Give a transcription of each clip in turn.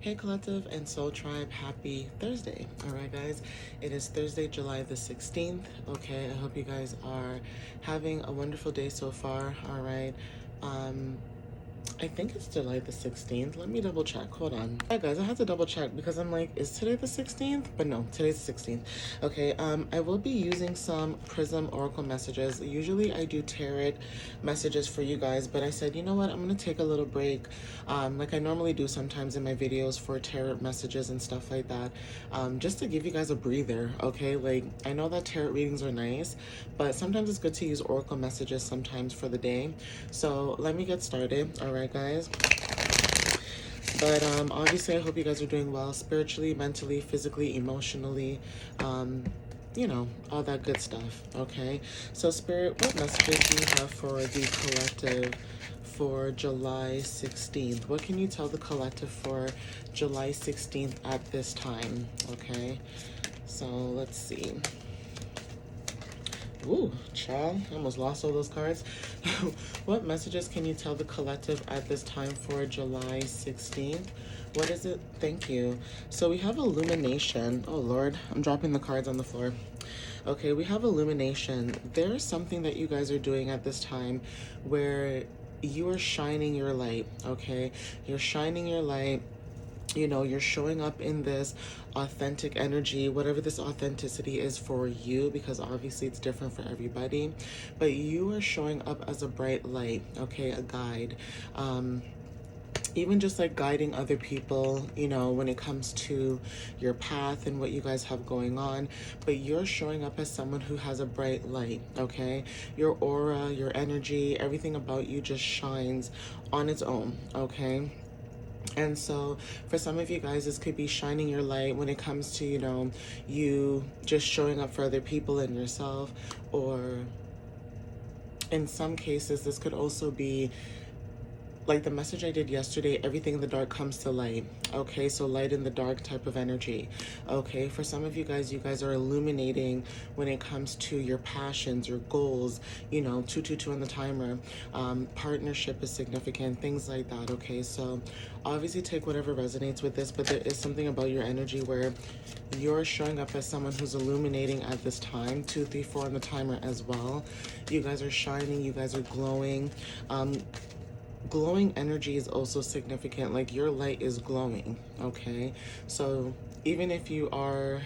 Hey Collective and Soul Tribe, happy Thursday. All right, guys, it is Thursday, July the 16th. Okay, I hope you guys are having a wonderful day so far. All right. I think it's July the 16th. Let me double check. Hold on. Hi guys, I had to double check because I'm like, is today the 16th? But no, today's the 16th. Okay, I will be using some Prism Oracle messages. Usually I do tarot messages for you guys, but I said, you know what, I'm gonna take a little break, like I normally do sometimes in my videos for tarot messages and stuff like that, just to give you guys a breather, okay? Like, I know that tarot readings are nice, but sometimes it's good to use Oracle messages sometimes for the day. So let me get started, all right, guys? But obviously I hope you guys are doing well spiritually, mentally, physically, emotionally, you know, all that good stuff. Okay, so Spirit, what messages do you have for the collective for July 16th? What can you tell the collective for July 16th at this time? Okay, so let's see. Ooh, child, I almost lost all those cards. What messages can you tell the collective at this time for July 16th? What is it? Thank you. So we have illumination. Oh, Lord, I'm dropping the cards on the floor. Okay, we have illumination. There is something that you guys are doing at this time where you are shining your light, okay? You're shining your light. You know, you're showing up in this authentic energy, whatever this authenticity is for you, because obviously it's different for everybody, but you are showing up as a bright light, okay, a guide, even just like guiding other people, you know, when it comes to your path and what you guys have going on, but you're showing up as someone who has a bright light, okay? Your aura, your energy, everything about you just shines on its own, okay? And so for some of you guys, this could be shining your light when it comes to, you know, you just showing up for other people and yourself, or in some cases, this could also be like the message I did yesterday, everything in the dark comes to light. Okay, so light in the dark type of energy. Okay, for some of you guys are illuminating when it comes to your passions, your goals, you know, 222 on the timer. Partnership is significant, things like that. Okay, so obviously take whatever resonates with this, but there is something about your energy where you're showing up as someone who's illuminating at this time. 2, 3, 4 on the timer as well. You guys are shining, you guys are glowing. Glowing energy is also significant, like your light is glowing, okay? So even if you are,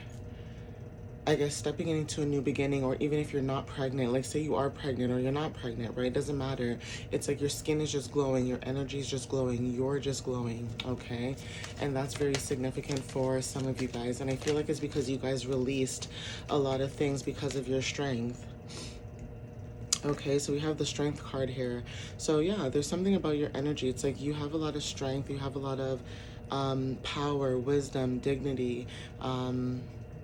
I guess, stepping into a new beginning, or even if you're not pregnant, like say you are pregnant or you're not pregnant, right? It doesn't matter. It's like your skin is just glowing, your energy is just glowing, you're just glowing, okay? And that's very significant for some of you guys. And I feel like it's because you guys released a lot of things because of your strength. Okay, so we have the strength card here. So yeah, there's something about your energy. It's like you have a lot of strength, you have a lot of power, wisdom, dignity.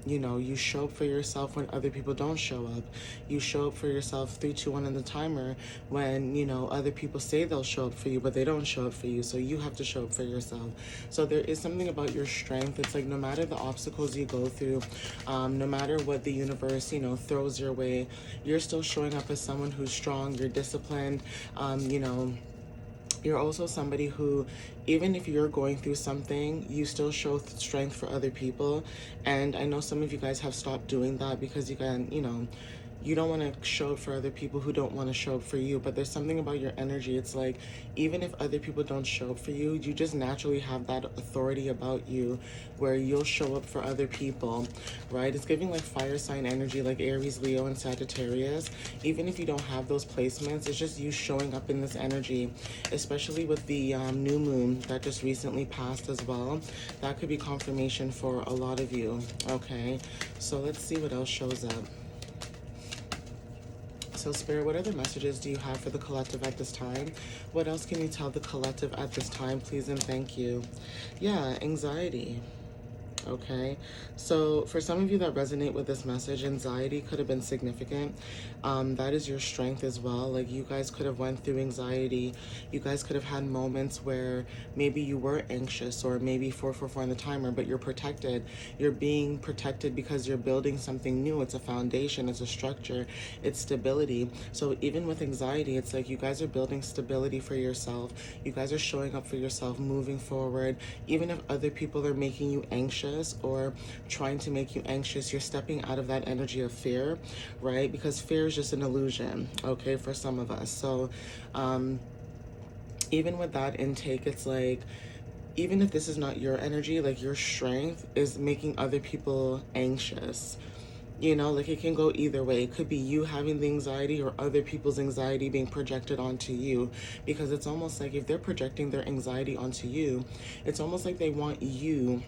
You know, you show up for yourself when other people don't show up. You show up for yourself 3, 2, 1 on the timer when, you know, other people say they'll show up for you, but they don't show up for you. So you have to show up for yourself. So there is something about your strength. It's like no matter the obstacles you go through, no matter what the universe, you know, throws your way, you're still showing up as someone who's strong, you're disciplined, you know, you're also somebody who, even if you're going through something, you still show strength for other people. And I know some of you guys have stopped doing that because you can, you know, you don't want to show up for other people who don't want to show up for you. But there's something about your energy. It's like, even if other people don't show up for you, you just naturally have that authority about you where you'll show up for other people, right? It's giving like fire sign energy, like Aries, Leo, and Sagittarius. Even if you don't have those placements, it's just you showing up in this energy, especially with the new moon that just recently passed as well. That could be confirmation for a lot of you, okay? So let's see what else shows up. So Spirit, what other messages do you have for the collective at this time? What else can you tell the collective at this time, please and thank you? Yeah, anxiety. Okay, so for some of you that resonate with this message, anxiety could have been significant. That is your strength as well. Like, you guys could have went through anxiety. You guys could have had moments where maybe you were anxious, or maybe 444 on the timer, but you're protected. You're being protected because you're building something new. It's a foundation, it's a structure, it's stability. So even with anxiety, it's like you guys are building stability for yourself. You guys are showing up for yourself, moving forward. Even if other people are making you anxious or trying to make you anxious, you're stepping out of that energy of fear, right? Because fear is just an illusion, okay, for some of us. So even with that intake, it's like, even if this is not your energy, like, your strength is making other people anxious. You know, like, it can go either way. It could be you having the anxiety or other people's anxiety being projected onto you, because it's almost like if they're projecting their anxiety onto you, it's almost like they want you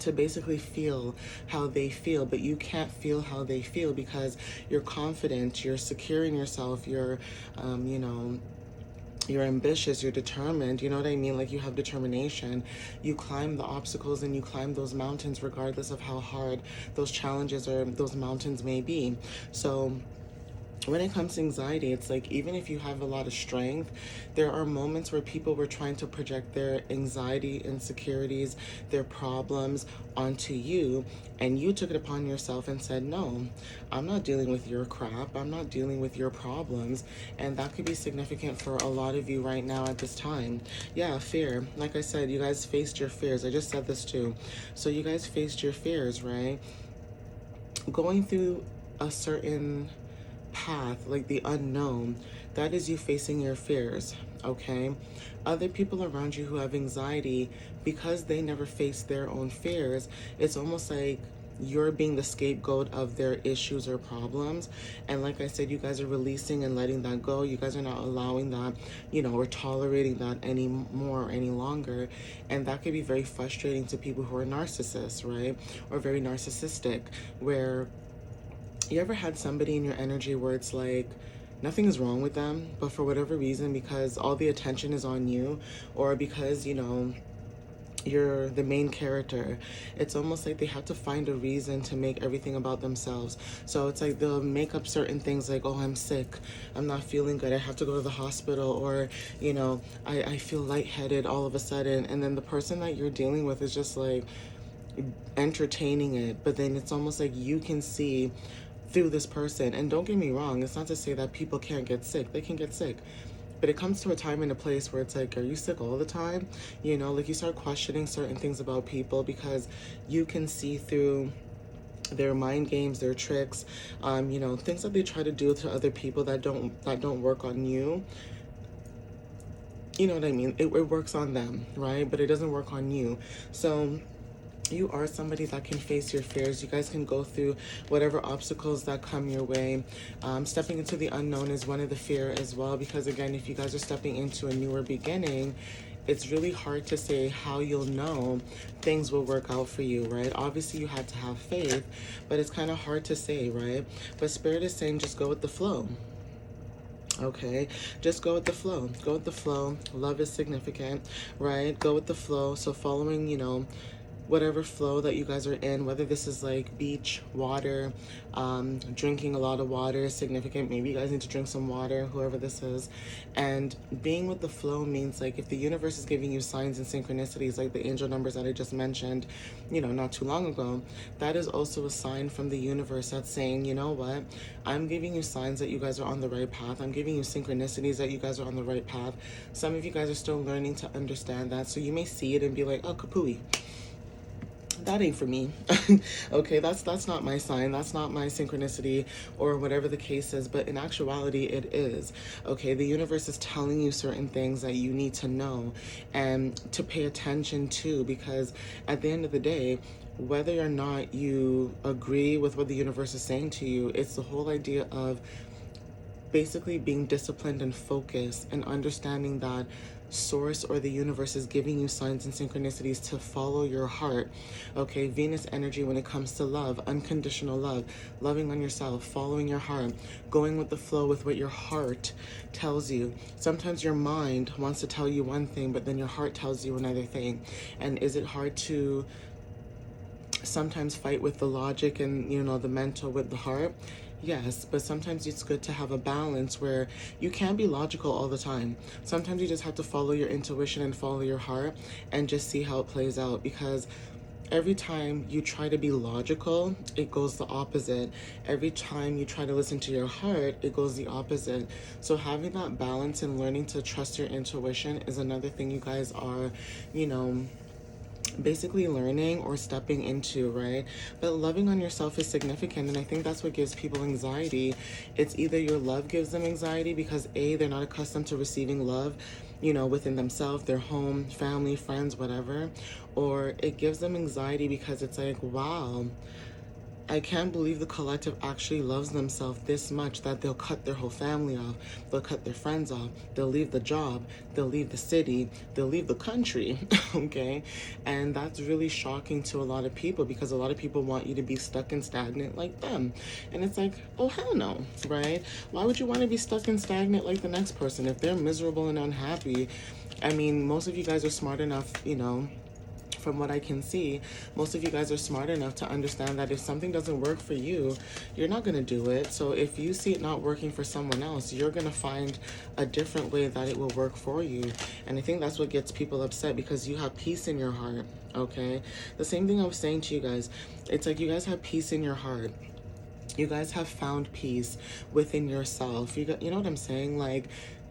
to basically feel how they feel, but you can't feel how they feel because you're confident, you're secure in yourself, you're, you know, you're ambitious, you're determined, you know what I mean? Like, you have determination. You climb the obstacles and you climb those mountains regardless of how hard those challenges or those mountains may be. So when it comes to anxiety, it's like, even if you have a lot of strength, there are moments where people were trying to project their anxiety, insecurities, their problems onto you, and you took it upon yourself and said, no, I'm not dealing with your crap, I'm not dealing with your problems. And that could be significant for a lot of you right now at this time. Yeah, fear. Like I said, you guys faced your fears. I just said this too. So you guys faced your fears, right? Going through a certain path, like the unknown, that is you facing your fears, okay? Other people around you who have anxiety, because they never face their own fears, it's almost like you're being the scapegoat of their issues or problems. And like I said, you guys are releasing and letting that go. You guys are not allowing that, you know, or tolerating that anymore or any longer. And that could be very frustrating to people who are narcissists, right? Or very narcissistic, where you ever had somebody in your energy where it's like nothing is wrong with them, but for whatever reason, because all the attention is on you, or because, you know, you're the main character, it's almost like they have to find a reason to make everything about themselves. So it's like they'll make up certain things like, oh, I'm sick, I'm not feeling good, I have to go to the hospital, or, you know, I feel lightheaded all of a sudden. And then the person that you're dealing with is just like entertaining it, but then it's almost like you can see through this person. And don't get me wrong, it's not to say that people can't get sick. They can get sick. But it comes to a time and a place where it's like, are you sick all the time? You know, like, you start questioning certain things about people because you can see through their mind games, their tricks, you know, things that they try to do to other people that don't work on you. You know what I mean? It works on them, right? But it doesn't work on you. So you are somebody that can face your fears. You guys can go through whatever obstacles that come your way. Stepping into the unknown is one of the fear as well, because again, if you guys are stepping into a newer beginning, it's really hard to say how you'll know things will work out for you, right? Obviously, you had to have faith, but it's kind of hard to say, right? But Spirit is saying just go with the flow. Okay, just go with the flow. Go with the flow. Love is significant, right? Go with the flow. So following, you know, whatever flow that you guys are in, whether this is like beach, water, drinking a lot of water is significant. Maybe you guys need to drink some water, whoever this is. And being with the flow means, like, if the universe is giving you signs and synchronicities, like the angel numbers that I just mentioned, you know, not too long ago, that is also a sign from the universe that's saying, you know what, I'm giving you signs that you guys are on the right path. I'm giving you synchronicities that you guys are on the right path. Some of you guys are still learning to understand that. So you may see it and be like, oh, kapooey, that ain't for me. Okay, that's not my sign, that's not my synchronicity, or whatever the case is. But in actuality, it is. Okay, the universe is telling you certain things that you need to know and to pay attention to, because at the end of the day, whether or not you agree with what the universe is saying to you, it's the whole idea of basically being disciplined and focused and understanding that source or the universe is giving you signs and synchronicities to follow your heart. Okay, Venus energy when it comes to love, unconditional love, loving on yourself, following your heart, going with the flow with what your heart tells you. Sometimes your mind wants to tell you one thing, but then your heart tells you another thing. And is it hard to sometimes fight with the logic and, you know, the mental with the heart. Yes, but sometimes it's good to have a balance where you can't be logical all the time. Sometimes you just have to follow your intuition and follow your heart and just see how it plays out, because every time you try to be logical, it goes the opposite. Every time you try to listen to your heart, it goes the opposite. So having that balance and learning to trust your intuition is another thing you guys are, you know, basically learning or stepping into, right? But loving on yourself is significant, and I think that's what gives people anxiety. It's either your love gives them anxiety because A, they're not accustomed to receiving love, you know, within themselves, their home, family, friends, whatever, or it gives them anxiety because it's like, wow, I can't believe the collective actually loves themselves this much that they'll cut their whole family off, they'll cut their friends off, they'll leave the job, they'll leave the city, they'll leave the country, okay? And that's really shocking to a lot of people, because a lot of people want you to be stuck and stagnant like them. And it's like, oh, hell no, right? Why would you want to be stuck and stagnant like the next person? If they're miserable and unhappy, I mean, most of you guys are smart enough, you know, from what I can see, most of you guys are smart enough to understand that if something doesn't work for you, you're not going to do it. So if you see it not working for someone else, you're going to find a different way that it will work for you. And I think that's what gets people upset, because you have peace in your heart, okay? The same thing I was saying to you guys. It's like you guys have peace in your heart. You guys have found peace within yourself. You know what I'm saying? Like,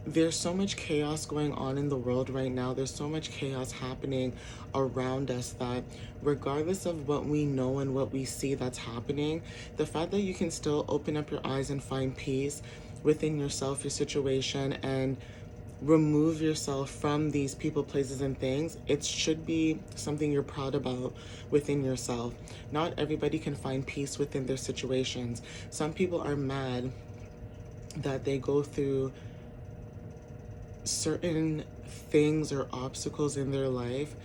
there's so much chaos going on in the world right now. There's so much chaos happening around us that regardless of what we know and what we see that's happening, the fact that you can still open up your eyes and find peace within yourself, your situation, and remove yourself from these people, places, and things, it should be something you're proud about within yourself. Not everybody can find peace within their situations. Some people are mad that they go through certain things or obstacles in their life,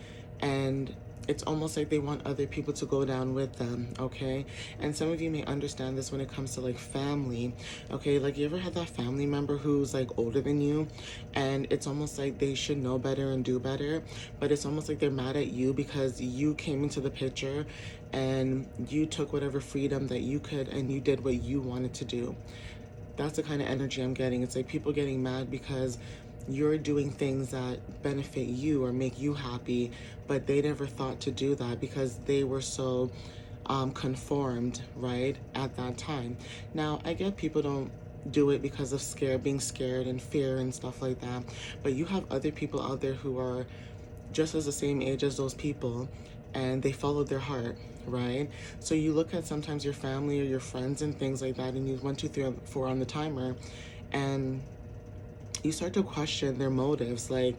and it's almost like they want other people to go down with them, okay? And some of you may understand this when it comes to like family, okay? Like, you ever had that family member who's like older than you, and it's almost like they should know better and do better, but it's almost like they're mad at you because you came into the picture and you took whatever freedom that you could and you did what you wanted to do. That's the kind of energy I'm getting. It's like people getting mad because you're doing things that benefit you or make you happy, but they never thought to do that because they were so conformed, right, at that time. Now, I get people don't do it because of being scared and fear and stuff like that, but you have other people out there who are just as the same age as those people, and they followed their heart, right? So you look at sometimes your family or your friends and things like that, and you 1, 2, 3, 4 on the timer, and you start to question their motives. Like,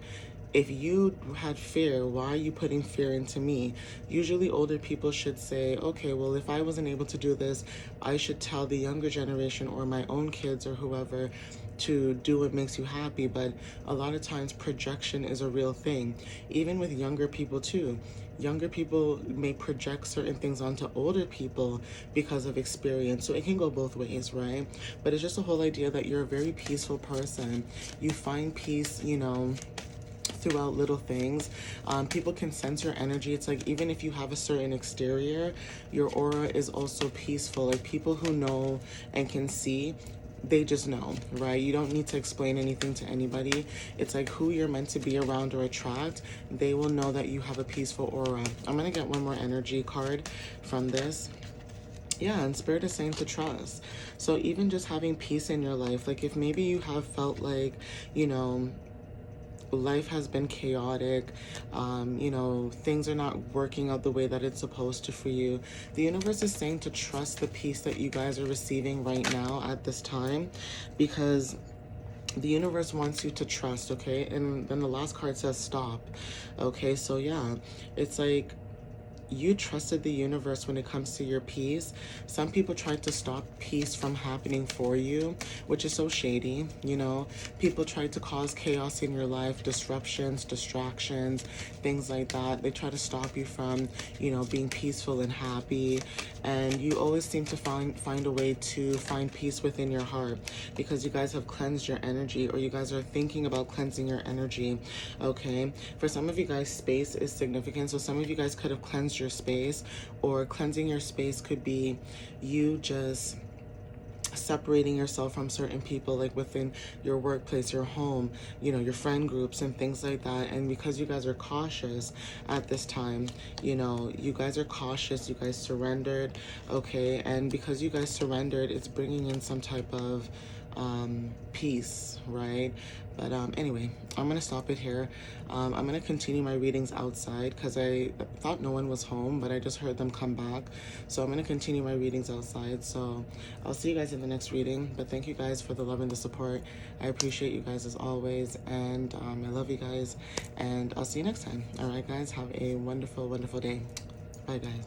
if you had fear, why are you putting fear into me? Usually older people should say, okay, well, if I wasn't able to do this, I should tell the younger generation or my own kids or whoever to do what makes you happy. But a lot of times projection is a real thing, even with younger people too. Younger people may project certain things onto older people because of experience. So it can go both ways, right? But it's just the whole idea that you're a very peaceful person. You find peace, you know, throughout little things. People can sense your energy. It's like, even if you have a certain exterior, your aura is also peaceful. Like, people who know and can see, they just know, right? You don't need to explain anything to anybody. It's like who you're meant to be around or attract, they will know that you have a peaceful aura. I'm gonna get one more energy card from this. Yeah, and Spirit is saying to trust. So even just having peace in your life, like if maybe you have felt like, you know, life has been chaotic, you know, things are not working out the way that it's supposed to for you, the universe is saying to trust the peace that you guys are receiving right now at this time, because the universe wants you to trust, okay? And then the last card says stop, okay? So yeah, it's like you trusted the universe when it comes to your peace. Some people tried to stop peace from happening for you, which is so shady, you know. People tried to cause chaos in your life, disruptions, distractions, things like that. They try to stop you from, you know, being peaceful and happy. And you always seem to find a way to find peace within your heart, because you guys have cleansed your energy, or you guys are thinking about cleansing your energy, okay? For some of you guys, space is significant. So some of you guys could have cleansed cleanse your space, or cleansing your space could be you just separating yourself from certain people, like within your workplace, your home, you know, your friend groups and things like that. And because you guys are cautious at this time, you know, you guys are cautious, you guys surrendered, okay? And because you guys surrendered, it's bringing in some type of peace, right? But anyway, I'm gonna stop it here. I'm gonna continue my readings outside because I thought no one was home, but I just heard them come back. So I'm gonna continue my readings outside. So I'll see you guys in the next reading. But thank you guys for the love and the support. I appreciate you guys as always, and I love you guys. And I'll see you next time. All right, guys, have a wonderful, wonderful day. Bye, guys.